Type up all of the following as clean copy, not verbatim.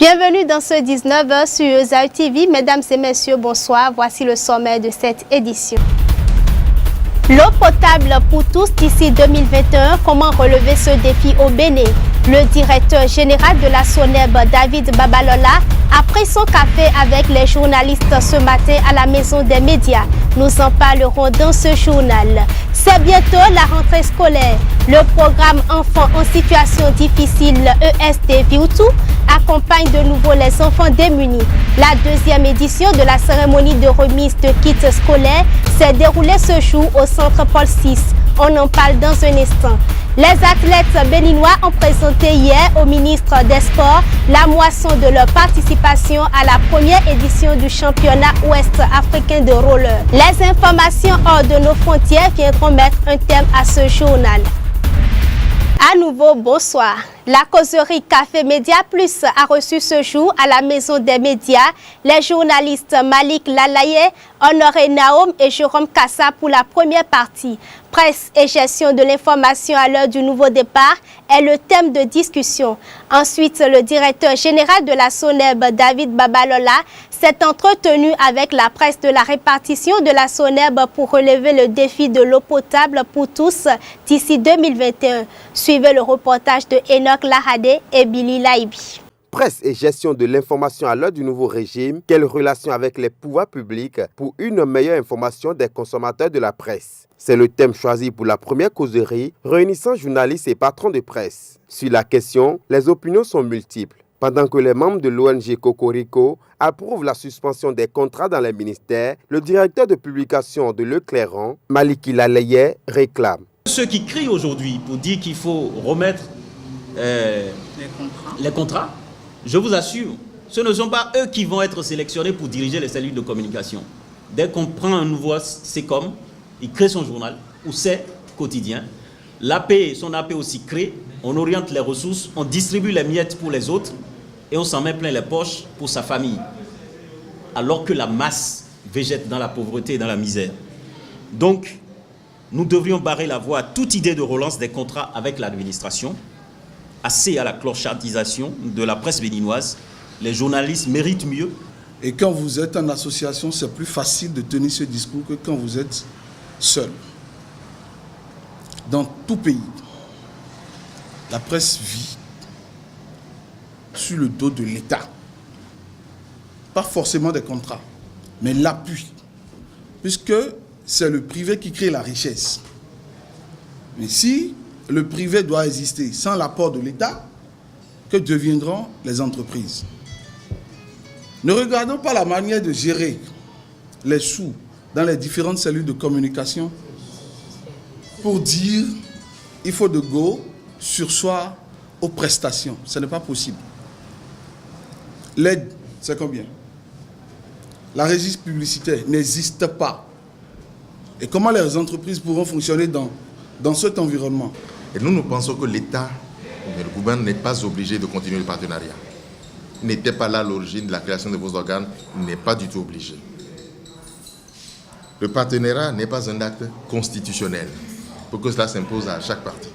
Bienvenue dans ce 19h sur Zaï TV. Mesdames et messieurs, bonsoir. Voici le sommet de cette édition. L'eau potable pour tous d'ici 2021. Comment relever ce défi au Bénin? Le directeur général de la SONEB, David Babalola, a pris son café avec les journalistes ce matin à la Maison des médias. Nous en parlerons dans ce journal. C'est bientôt la rentrée scolaire. Le programme Enfants en situation difficile ESD Viutu accompagne de nouveau les enfants démunis. La deuxième édition de la cérémonie de remise de kits scolaires s'est déroulée ce jour au centre Paul VI. On en parle dans un instant. Les athlètes béninois ont présenté hier au ministre des Sports la moisson de leur participation à la première édition du championnat ouest-africain de roller. Les informations hors de nos frontières viendront mettre un terme à ce journal. À nouveau, bonsoir. La causerie Café Média Plus a reçu ce jour à la Maison des médias les journalistes Malik Lalaye, Honoré Naom et Jérôme Kassa pour la première partie. Presse et gestion de l'information à l'heure du nouveau départ est le thème de discussion. Ensuite, le directeur général de la SONEB, David Babalola, s'est entretenu avec la presse de la répartition de la SONEB pour relever le défi de l'eau potable pour tous d'ici 2021. Suivez le reportage de Enoch Lahade et Billy Laibi. Presse et gestion de l'information à l'heure du nouveau régime, quelle relation avec les pouvoirs publics pour une meilleure information des consommateurs de la presse? C'est le thème choisi pour la première causerie réunissant journalistes et patrons de presse. Sur la question, les opinions sont multiples. Pendant que les membres de l'ONG Cocorico approuvent la suspension des contrats dans les ministères, le directeur de publication de Leclerc, Maliki Lalaye, réclame. Ceux qui crient aujourd'hui pour dire qu'il faut remettre les contrats, je vous assure, ce ne sont pas eux qui vont être sélectionnés pour diriger les cellules de communication. Dès qu'on prend un nouveau CECOM, il crée son journal ou c'est quotidien. L'AP, son AP aussi crée, on oriente les ressources, on distribue les miettes pour les autres et on s'en met plein les poches pour sa famille. Alors que la masse végète dans la pauvreté et dans la misère. Donc, nous devrions barrer la voie à toute idée de relance des contrats avec l'administration. Assez à la clochardisation de la presse béninoise. Les journalistes méritent mieux. Et quand vous êtes en association, c'est plus facile de tenir ce discours que quand vous êtes seul. Dans tout pays, la presse vit sur le dos de l'État. Pas forcément des contrats, mais l'appui. Puisque c'est le privé qui crée la richesse. Mais si le privé doit exister sans l'apport de l'État, que deviendront les entreprises? Ne regardons pas la manière de gérer les sous dans les différentes cellules de communication pour dire il faut de go sursoir aux prestations. Ce n'est pas possible. L'aide, c'est combien? La régie publicitaire n'existe pas. Et comment les entreprises pourront fonctionner dans cet environnement? Et nous pensons que l'État, le gouvernement n'est pas obligé de continuer le partenariat. Il n'était pas là à l'origine de la création de vos organes, il n'est pas du tout obligé. Le partenariat n'est pas un acte constitutionnel pour que cela s'impose à chaque partie.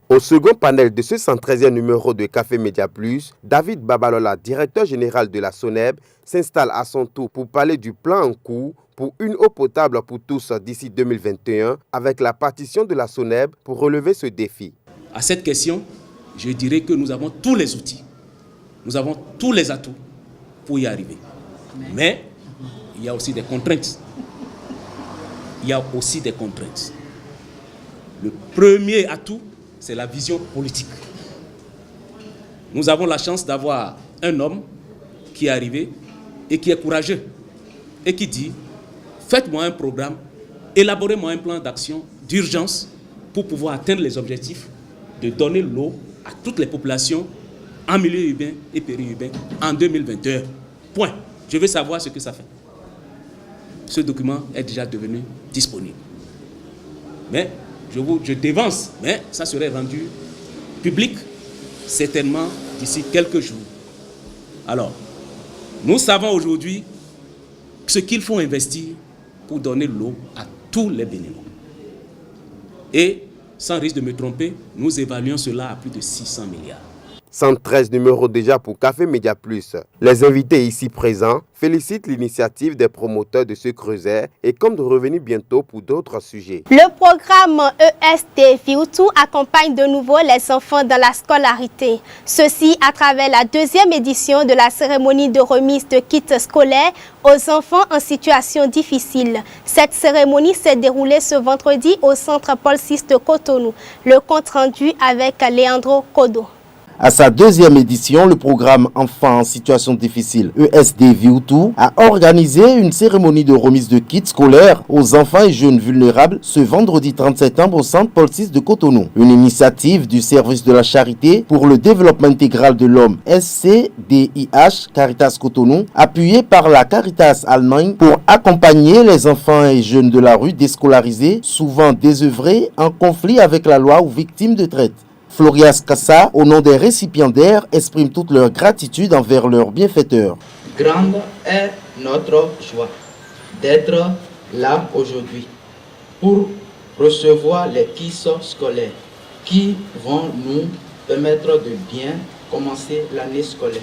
Au second panel de ce 113e numéro de Café Média Plus, David Babalola, directeur général de la SONEB, s'installe à son tour pour parler du plan en cours pour une eau potable pour tous d'ici 2021 avec la partition de la SONEB pour relever ce défi. À cette question, je dirais que nous avons tous les outils, nous avons tous les atouts pour y arriver. Mais il y a aussi des contraintes. Le premier atout, c'est la vision politique. Nous avons la chance d'avoir un homme qui est arrivé et qui est courageux et qui dit « Faites-moi un programme, élaborez-moi un plan d'action d'urgence pour pouvoir atteindre les objectifs de donner l'eau à toutes les populations en milieu urbain et périurbain en 2021. Point. Je veux savoir ce que ça fait. » Ce document est déjà devenu disponible. Mais je dévance, mais ça serait rendu public certainement d'ici quelques jours. Alors, nous savons aujourd'hui ce qu'il faut investir pour donner l'eau à tous les Béninois. Et, sans risque de me tromper, nous évaluons cela à plus de 600 milliards. 113 numéros déjà pour Café Média Plus. Les invités ici présents félicitent l'initiative des promoteurs de ce creuset et comptent de revenir bientôt pour d'autres sujets. Le programme ESD Viutu accompagne de nouveau les enfants dans la scolarité. Ceci à travers la deuxième édition de la cérémonie de remise de kits scolaires aux enfants en situation difficile. Cette cérémonie s'est déroulée ce vendredi au centre Paul VI de Cotonou. Le compte rendu avec Leandro Kodo. À sa deuxième édition, le programme Enfants en situation difficile ESD Viutu a organisé une cérémonie de remise de kits scolaires aux enfants et jeunes vulnérables ce vendredi 30 septembre au centre Paul VI de Cotonou. Une initiative du service de la charité pour le développement intégral de l'homme SCDIH Caritas Cotonou, appuyée par la Caritas Allemagne pour accompagner les enfants et jeunes de la rue déscolarisés, souvent désœuvrés, en conflit avec la loi ou victimes de traite. Florias Kassa, au nom des récipiendaires, exprime toute leur gratitude envers leurs bienfaiteurs. Grande est notre joie d'être là aujourd'hui pour recevoir les kits scolaires qui vont nous permettre de bien commencer l'année scolaire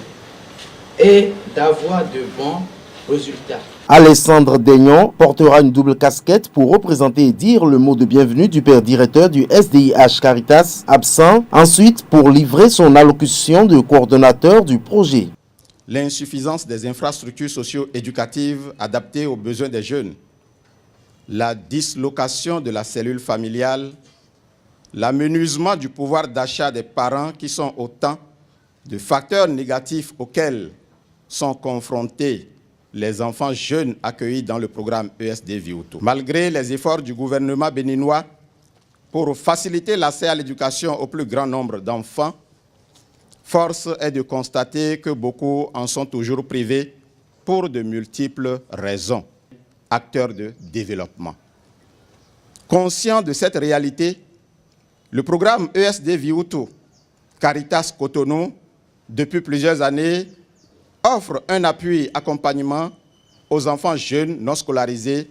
et d'avoir de bons résultats. Alessandre Daignon portera une double casquette pour représenter et dire le mot de bienvenue du père directeur du SDIH Caritas, absent, ensuite pour livrer son allocution de coordonnateur du projet. L'insuffisance des infrastructures socio-éducatives adaptées aux besoins des jeunes, la dislocation de la cellule familiale, l'amenuisement du pouvoir d'achat des parents qui sont autant de facteurs négatifs auxquels sont confrontés les enfants jeunes accueillis dans le programme ESD Viutu. Malgré les efforts du gouvernement béninois pour faciliter l'accès à l'éducation au plus grand nombre d'enfants, force est de constater que beaucoup en sont toujours privés pour de multiples raisons, acteurs de développement. Conscient de cette réalité, le programme ESD Viutu Caritas Cotonou, depuis plusieurs années, offre un appui accompagnement aux enfants jeunes non scolarisés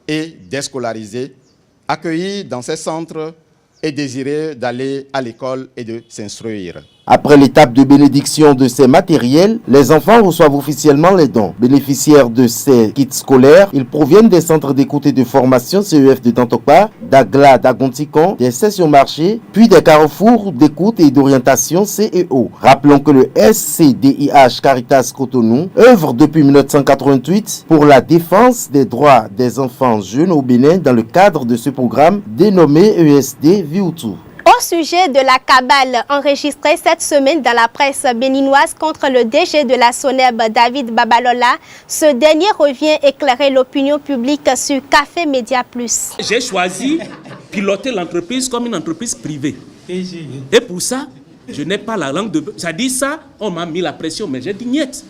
et déscolarisés, accueillis dans ces centres et désireux d'aller à l'école et de s'instruire. Après l'étape de bénédiction de ces matériels, les enfants reçoivent officiellement les dons. Bénéficiaires de ces kits scolaires, ils proviennent des centres d'écoute et de formation CEF de Dantokpa, d'Agla, d'Agonticon, des sessions marchés, puis des carrefours d'écoute et d'orientation CEO. Rappelons que le SCDIH Caritas Cotonou œuvre depuis 1988 pour la défense des droits des enfants jeunes au Bénin dans le cadre de ce programme dénommé ESD Viutu. Au sujet de la cabale enregistrée cette semaine dans la presse béninoise contre le DG de la SONEB, David Babalola, ce dernier revient éclairer l'opinion publique sur Café Média Plus. J'ai choisi piloter l'entreprise comme une entreprise privée. Et pour ça, je n'ai pas la langue de... Ça dit ça, on m'a mis la pression, mais j'ai dit niet.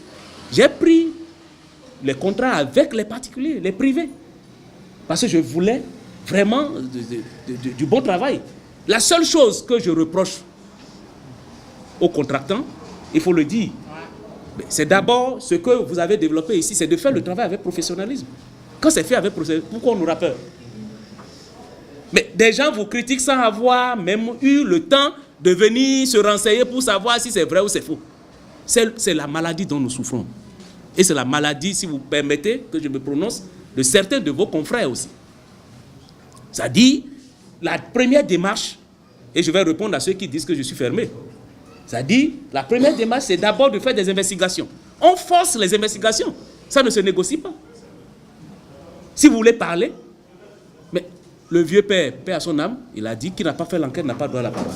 J'ai pris les contrats avec les particuliers, les privés. Parce que je voulais vraiment du bon travail. La seule chose que je reproche aux contractants, il faut le dire, c'est d'abord ce que vous avez développé ici, c'est de faire le travail avec professionnalisme. Quand c'est fait avec professionnalisme, pourquoi on aura peur? Mais des gens vous critiquent sans avoir même eu le temps de venir se renseigner pour savoir si c'est vrai ou c'est faux. C'est la maladie dont nous souffrons. Et c'est la maladie, si vous permettez que je me prononce, de certains de vos confrères aussi. Ça dit, la première démarche, et je vais répondre à ceux qui disent que je suis fermé, ça dit, la première démarche, c'est d'abord de faire des investigations. On force les investigations. Ça ne se négocie pas. Si vous voulez parler, mais le vieux père, paix à son âme, il a dit qu'il n'a pas fait l'enquête, n'a pas droit à la parole.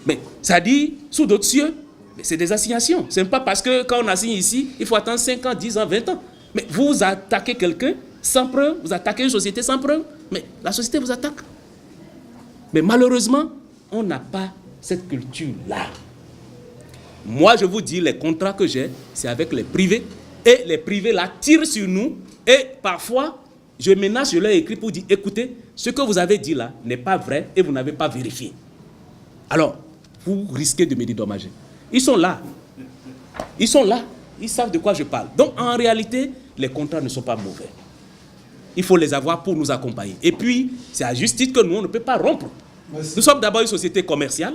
Mais ça dit, sous d'autres cieux, c'est des assignations. Ce n'est pas parce que quand on assigne ici, il faut attendre 5 ans, 10 ans, 20 ans. Mais vous attaquez quelqu'un sans preuve, vous attaquez une société sans preuve, mais la société vous attaque. Mais malheureusement, on n'a pas cette culture-là. Moi, je vous dis, les contrats que j'ai, c'est avec les privés. Et les privés, là, tirent sur nous. Et parfois, je menace, je leur écris pour dire, écoutez, ce que vous avez dit là n'est pas vrai et vous n'avez pas vérifié. Alors, vous risquez de me dédommager. Ils sont là. Ils sont là. Ils savent de quoi je parle. Donc, en réalité, les contrats ne sont pas mauvais. Il faut les avoir pour nous accompagner. Et puis, c'est à juste titre que nous, on ne peut pas rompre. Nous sommes d'abord une société commerciale.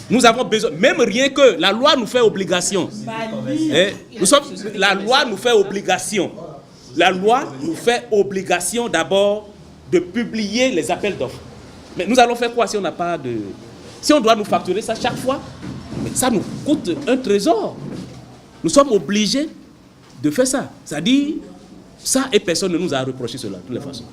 Nous avons besoin, même rien que la loi nous fait obligation. La loi nous fait obligation. La loi nous fait obligation d'abord de publier les appels d'offres. Mais nous allons faire quoi si on n'a pas de... Si on doit nous facturer ça chaque fois, mais ça nous coûte un trésor. Nous sommes obligés de faire ça. C'est-à-dire, ça et personne ne nous a reproché cela, de toutes les façons.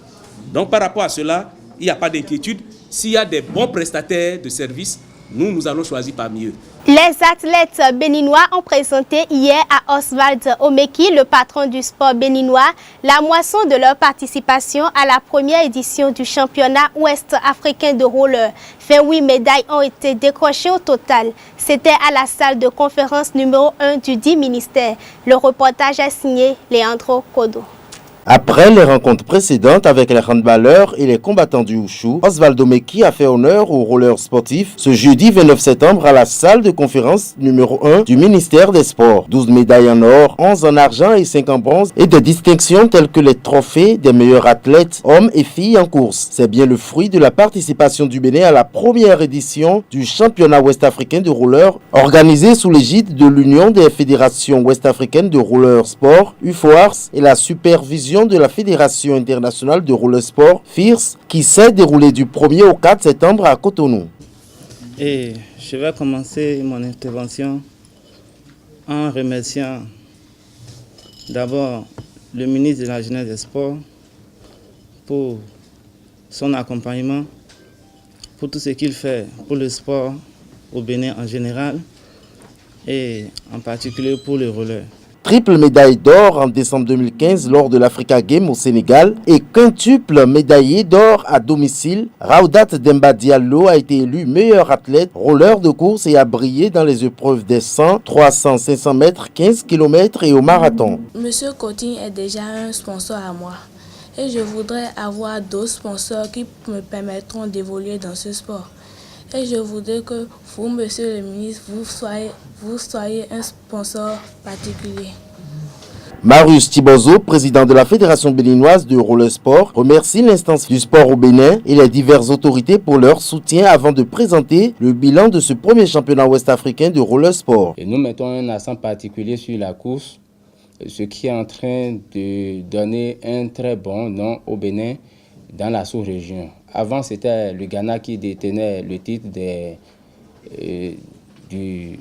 Donc par rapport à cela, il n'y a pas d'inquiétude. S'il y a des bons prestataires de services, nous allons choisir parmi eux. Les athlètes béninois ont présenté hier à Oswald Omeki, le patron du sport béninois, la moisson de leur participation à la première édition du championnat ouest-africain de roller. 28 médailles ont été décrochées au total. C'était à la salle de conférence numéro 1 du dit ministère. Le reportage est signé Leandro Kodo. Après les rencontres précédentes avec les handballeurs et les combattants du Wushu, Oswald Omeki a fait honneur aux rollers sportifs ce jeudi 29 septembre à la salle de conférence numéro 1 du ministère des Sports. 12 médailles en or, 11 en argent et 5 en bronze et des distinctions telles que les trophées des meilleurs athlètes, hommes et filles en course. C'est bien le fruit de la participation du Bénin à la première édition du championnat ouest-africain de roller organisé sous l'égide de l'Union des fédérations ouest-africaines de roller sport, UFOARS, et la supervision de la Fédération internationale de roller sport, FIRS, qui s'est déroulée du 1er au 4 septembre à Cotonou. Et je vais commencer mon intervention en remerciant d'abord le ministre de la Jeunesse et des Sports pour son accompagnement, pour tout ce qu'il fait pour le sport au Bénin en général et en particulier pour le roller. Triple médaille d'or en décembre 2015 lors de l'Africa Game au Sénégal et quintuple médaillé d'or à domicile, Raoudat Demba Diallo a été élu meilleur athlète, roller de course et a brillé dans les épreuves des 100, 300, 500 mètres, 15 km et au marathon. Monsieur Cotin est déjà un sponsor à moi et je voudrais avoir d'autres sponsors qui me permettront d'évoluer dans ce sport. Et je voudrais que vous, monsieur le ministre, vous soyez un sponsor particulier. Marius Thibozo, président de la Fédération béninoise de roller sport, remercie l'instance du sport au Bénin et les diverses autorités pour leur soutien avant de présenter le bilan de ce premier championnat ouest-africain de roller sport. Et nous mettons un accent particulier sur la course, ce qui est en train de donner un très bon nom au Bénin dans la sous-région. Avant, c'était le Ghana qui détenait le titre du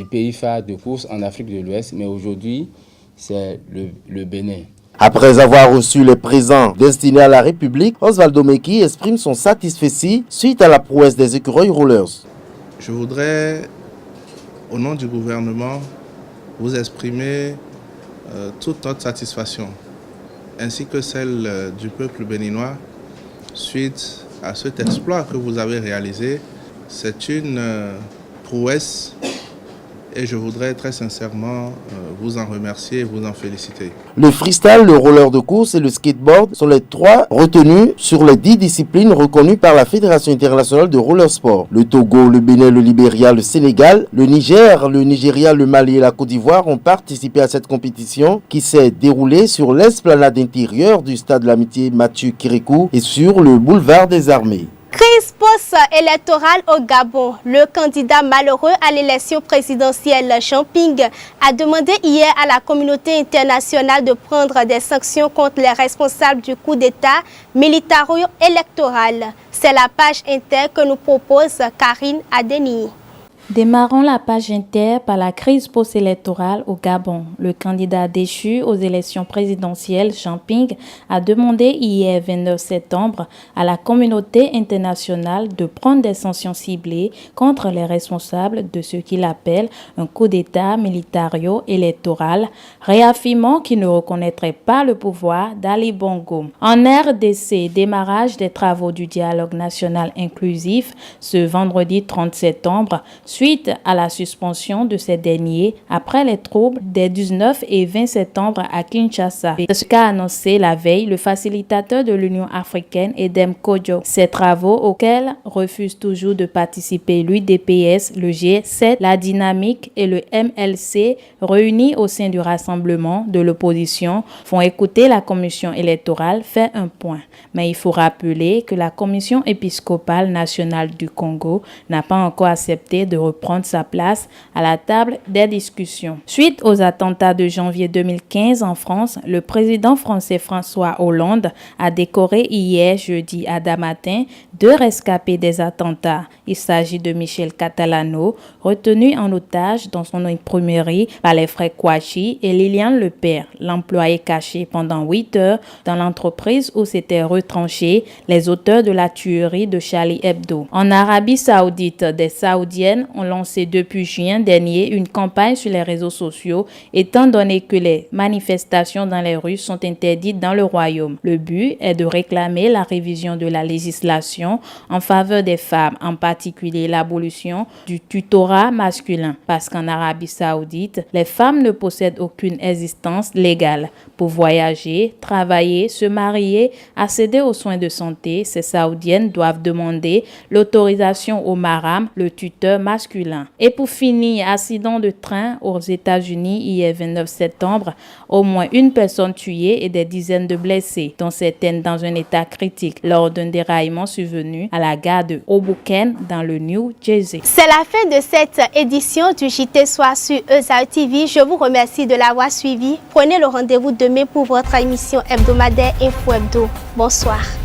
pays phare de course en Afrique de l'Ouest, mais aujourd'hui, c'est le Bénin. Après avoir reçu les présents destinés à la République, Oswald Omeki exprime son satisfait suite à la prouesse des écureuils rollers. Je voudrais, au nom du gouvernement, vous exprimer toute notre satisfaction, ainsi que celle du peuple béninois, suite à cet exploit que vous avez réalisé. C'est une prouesse et je voudrais très sincèrement vous en remercier et vous en féliciter. Le freestyle, le roller de course et le skateboard sont les trois retenus sur les 10 disciplines reconnues par la Fédération internationale de roller sport. Le Togo, le Bénin, le Libéria, le Sénégal, le Niger, le Nigeria, le Mali et la Côte d'Ivoire ont participé à cette compétition qui s'est déroulée sur l'esplanade intérieure du stade de l'Amitié Mathieu Kirikou et sur le boulevard des Armées. Crise post-électorale au Gabon. Le candidat malheureux à l'élection présidentielle, Champing, a demandé hier à la communauté internationale de prendre des sanctions contre les responsables du coup d'État militaro-électoral. C'est la page Inter que nous propose Karine Adeni. Démarrons la page Inter par la crise post-électorale au Gabon. Le candidat déchu aux élections présidentielles, Champing, a demandé hier 29 septembre à la communauté internationale de prendre des sanctions ciblées contre les responsables de ce qu'il appelle un coup d'État militario-électoral, réaffirmant qu'il ne reconnaîtrait pas le pouvoir d'Ali Bongo. En RDC, démarrage des travaux du dialogue national inclusif ce vendredi 30 septembre suite à la suspension de ces derniers après les troubles des 19 et 20 septembre à Kinshasa. C'est ce qu'a annoncé la veille le facilitateur de l'Union africaine Edem Kodjo. Ces travaux auxquels refusent toujours de participer l'UDPS, le G7, la Dynamique et le MLC réunis au sein du rassemblement de l'opposition font écouter la commission électorale fait un point. Mais il faut rappeler que la commission épiscopale nationale du Congo n'a pas encore accepté de reprendre sa place à la table des discussions. Suite aux attentats de janvier 2015 en France, le président français François Hollande a décoré hier jeudi à Damatin 2 rescapés des attentats. Il s'agit de Michel Catalano, retenu en otage dans son imprimerie par les frères Kouachi, et Liliane Lepère, l'employé caché pendant 8 heures dans l'entreprise où s'étaient retranchés les auteurs de la tuerie de Charlie Hebdo. En Arabie Saoudite, des Saoudiennes ont lancé depuis juin dernier une campagne sur les réseaux sociaux, étant donné que les manifestations dans les rues sont interdites dans le royaume. Le but est de réclamer la révision de la législation en faveur des femmes, en particulier l'abolition du tutorat masculin, parce qu'en Arabie Saoudite, les femmes ne possèdent aucune existence légale. Pour voyager, travailler, se marier, accéder aux soins de santé, ces Saoudiennes doivent demander l'autorisation au maram, le tuteur masculin. Et pour finir, accident de train aux États-Unis hier 29 septembre, au moins une personne tuée et des dizaines de blessés, dont certaines dans un état critique, lors d'un déraillement survenu à la gare de Hoboken dans le New Jersey. C'est la fin de cette édition du JT Soir sur ESAU TV. Je vous remercie de l'avoir suivi. Prenez le rendez-vous demain pour votre émission hebdomadaire Info Hebdo. Bonsoir.